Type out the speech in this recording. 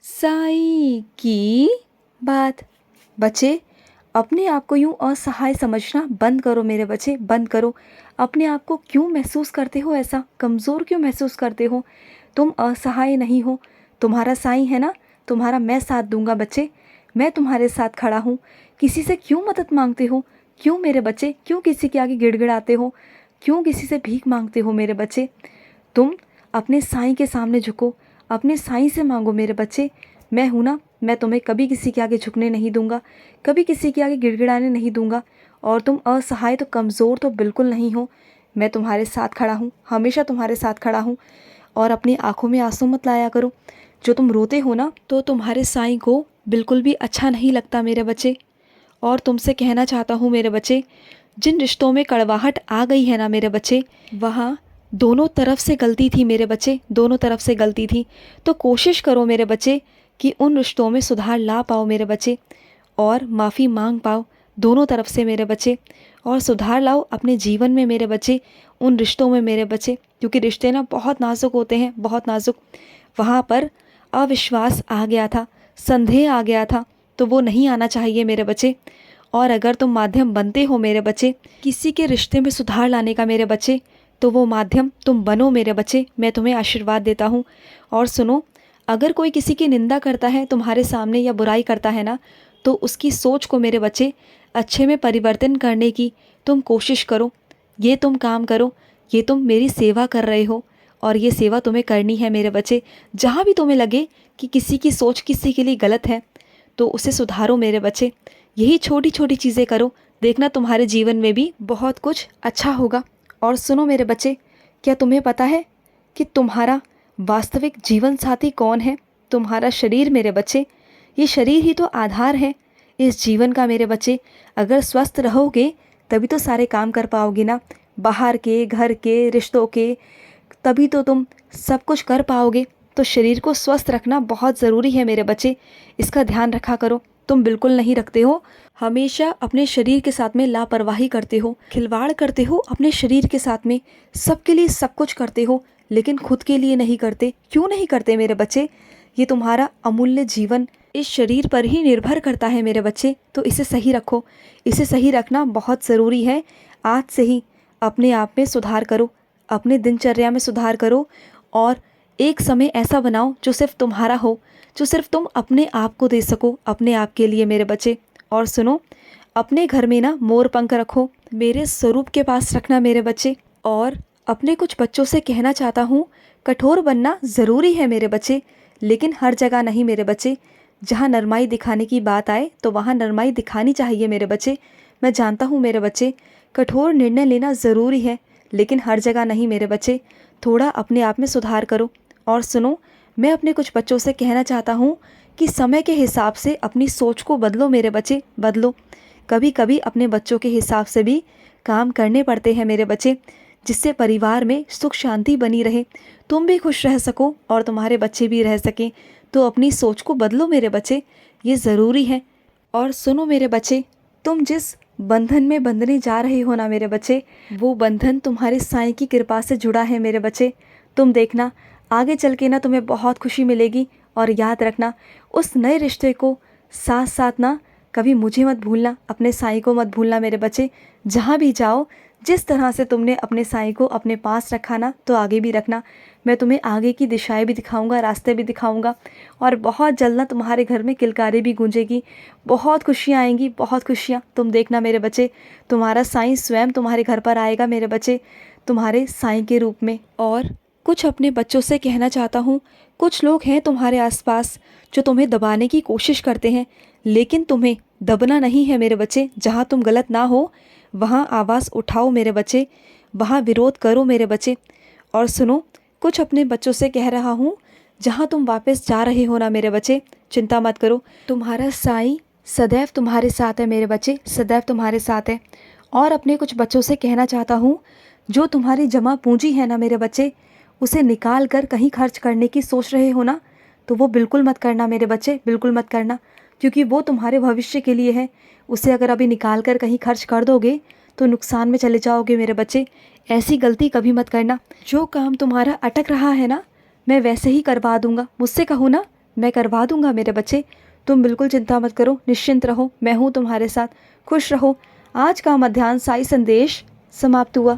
साईं की बात। बच्चे, अपने आप को यूं असहाय समझना बंद करो मेरे बच्चे, बंद करो। अपने आप को क्यों महसूस करते हो ऐसा, कमज़ोर क्यों महसूस करते हो? तुम असहाय नहीं हो, तुम्हारा साईं है ना, तुम्हारा मैं साथ दूंगा बच्चे। मैं तुम्हारे साथ खड़ा हूँ। किसी से क्यों मदद मांगते हो? क्यों मेरे बच्चे, क्यों किसी के आगे गिड़गिड़ाते हो? क्यों किसी से भीख मांगते हो मेरे बच्चे? तुम अपने साईं के सामने झुको, अपने साईं से मांगो मेरे बच्चे। मैं हूँ ना, मैं तुम्हें कभी किसी के आगे झुकने नहीं दूंगा, कभी किसी के आगे गिड़गिड़ाने नहीं दूंगा। और तुम असहाय तो कमज़ोर तो बिल्कुल नहीं हो। मैं तुम्हारे साथ खड़ा हूँ, हमेशा तुम्हारे साथ खड़ा हूँ। और अपनी आँखों में आंसू मत लाया करो। जो तुम रोते हो ना, तो तुम्हारे साईं को बिल्कुल भी अच्छा नहीं लगता मेरे बच्चे। और तुमसे कहना चाहता हूँ मेरे बच्चे, जिन रिश्तों में कड़वाहट आ गई है ना मेरे बच्चे, वहाँ दोनों तरफ से गलती थी मेरे बच्चे, दोनों तरफ से गलती थी। तो कोशिश करो मेरे बच्चे कि उन रिश्तों में सुधार ला पाओ मेरे बच्चे, और माफ़ी मांग पाओ दोनों तरफ से मेरे बच्चे, और सुधार लाओ अपने जीवन में मेरे बच्चे, उन रिश्तों में मेरे बच्चे। क्योंकि रिश्ते ना बहुत नाजुक होते हैं, बहुत नाजुक। वहाँ पर अविश्वास आ गया था, संदेह आ गया था, तो वो नहीं आना चाहिए मेरे बच्चे। और अगर तुम माध्यम बनते हो मेरे बच्चे किसी के रिश्ते में सुधार लाने का मेरे बच्चे, तो वो माध्यम तुम बनो मेरे बच्चे। मैं तुम्हें आशीर्वाद देता हूँ। और सुनो, अगर कोई किसी की निंदा करता है तुम्हारे सामने या बुराई करता है ना, तो उसकी सोच को मेरे बच्चे अच्छे में परिवर्तन करने की तुम कोशिश करो। ये तुम काम करो, ये तुम मेरी सेवा कर रहे हो, और ये सेवा तुम्हें करनी है मेरे बच्चे। जहाँ भी तुम्हें लगे कि किसी की सोच किसी के लिए गलत है, तो उसे सुधारो मेरे बच्चे। यही छोटी छोटी चीज़ें करो, देखना तुम्हारे जीवन में भी बहुत कुछ अच्छा होगा। और सुनो मेरे बच्चे, क्या तुम्हें पता है कि तुम्हारा वास्तविक जीवन साथी कौन है? तुम्हारा शरीर मेरे बच्चे। ये शरीर ही तो आधार है इस जीवन का मेरे बच्चे। अगर स्वस्थ रहोगे तभी तो सारे काम कर पाओगे ना, बाहर के, घर के, रिश्तों के। तभी तो तुम सब कुछ कर पाओगे। तो शरीर को स्वस्थ रखना बहुत ज़रूरी है मेरे बच्चे, इसका ध्यान रखा करो। तुम बिल्कुल नहीं रखते हो, हमेशा अपने शरीर के साथ में लापरवाही करते हो, खिलवाड़ करते हो अपने शरीर के साथ में। सबके लिए सब कुछ करते हो, लेकिन खुद के लिए नहीं करते। क्यों नहीं करते मेरे बच्चे? ये तुम्हारा अमूल्य जीवन इस शरीर पर ही निर्भर करता है मेरे बच्चे। तो इसे सही रखो, इसे सही रखना बहुत ज़रूरी है। आज से ही अपने आप में सुधार करो, अपने दिनचर्या में सुधार करो, और एक समय ऐसा बनाओ जो सिर्फ तुम्हारा हो, जो सिर्फ तुम अपने आप को दे सको, अपने आप के लिए मेरे बच्चे। और सुनो, अपने घर में ना मोर पंख रखो, मेरे स्वरूप के पास रखना मेरे बच्चे। और अपने कुछ बच्चों से कहना चाहता हूँ, कठोर बनना ज़रूरी है मेरे बच्चे, लेकिन हर जगह नहीं मेरे बच्चे। जहाँ नरमाई दिखाने की बात आए तो वहाँ नरमाई दिखानी चाहिए मेरे बच्चे। मैं जानता हूँ मेरे बच्चे, कठोर निर्णय लेना ज़रूरी है, लेकिन हर जगह नहीं मेरे बच्चे। थोड़ा अपने आप में सुधार करो। और सुनो, मैं अपने कुछ बच्चों से कहना चाहता हूँ कि समय के हिसाब से अपनी सोच को बदलो मेरे बच्चे, बदलो। कभी कभी अपने बच्चों के हिसाब से भी काम करने पड़ते हैं मेरे बच्चे, जिससे परिवार में सुख शांति बनी रहे, तुम भी खुश रह सको और तुम्हारे बच्चे भी रह सकें। तो अपनी सोच को बदलो मेरे बच्चे, ये ज़रूरी है। और सुनो मेरे बच्चे, तुम जिस बंधन में बंधने जा रहे हो ना मेरे बच्चे, वो बंधन तुम्हारे साईं की कृपा से जुड़ा है मेरे बच्चे। तुम देखना, आगे चल के ना तुम्हें बहुत खुशी मिलेगी। और याद रखना, उस नए रिश्ते को साथ साथ ना कभी मुझे मत भूलना, अपने साईं को मत भूलना मेरे बच्चे। जहाँ भी जाओ, जिस तरह से तुमने अपने साईं को अपने पास रखा ना, तो आगे भी रखना। मैं तुम्हें आगे की दिशाएं भी दिखाऊंगा, रास्ते भी दिखाऊंगा। और बहुत जल्द ना तुम्हारे घर में किलकारी भी गूंजेगी, बहुत खुशियाँ आएंगी, बहुत खुशियाँ। तुम देखना मेरे बच्चे, तुम्हारा साईं स्वयं तुम्हारे घर पर आएगा मेरे बच्चे, तुम्हारे साईं के रूप में। और कुछ अपने बच्चों से कहना चाहता हूँ, कुछ लोग हैं तुम्हारे आसपास जो तुम्हें दबाने की कोशिश करते हैं, लेकिन तुम्हें दबना नहीं है मेरे बच्चे। जहाँ तुम गलत ना हो वहाँ आवाज़ उठाओ मेरे बच्चे, वहाँ विरोध करो मेरे बच्चे। और सुनो, कुछ अपने बच्चों से कह रहा हूँ, जहाँ तुम वापस जा रहे हो ना मेरे बच्चे, चिंता मत करो, तुम्हारा साईं सदैव तुम्हारे साथ है मेरे बच्चे, सदैव तुम्हारे साथ है। और अपने कुछ बच्चों से कहना चाहता हूँ, जो तुम्हारी जमा पूंजी है ना मेरे बच्चे, उसे निकाल कर कहीं खर्च करने की सोच रहे हो ना, तो वो बिल्कुल मत करना मेरे बच्चे, बिल्कुल मत करना। क्योंकि वो तुम्हारे भविष्य के लिए है। उसे अगर अभी निकाल कर कहीं खर्च कर दोगे तो नुकसान में चले जाओगे मेरे बच्चे। ऐसी गलती कभी मत करना। जो काम तुम्हारा अटक रहा है ना, मैं वैसे ही करवा दूंगा। मुझसे कहो ना, मैं करवा दूंगा मेरे बच्चे, तुम बिल्कुल चिंता मत करो, निश्चिंत रहो, मैं हूँ तुम्हारे साथ, खुश रहो। आज का मध्याह्न साई संदेश समाप्त हुआ।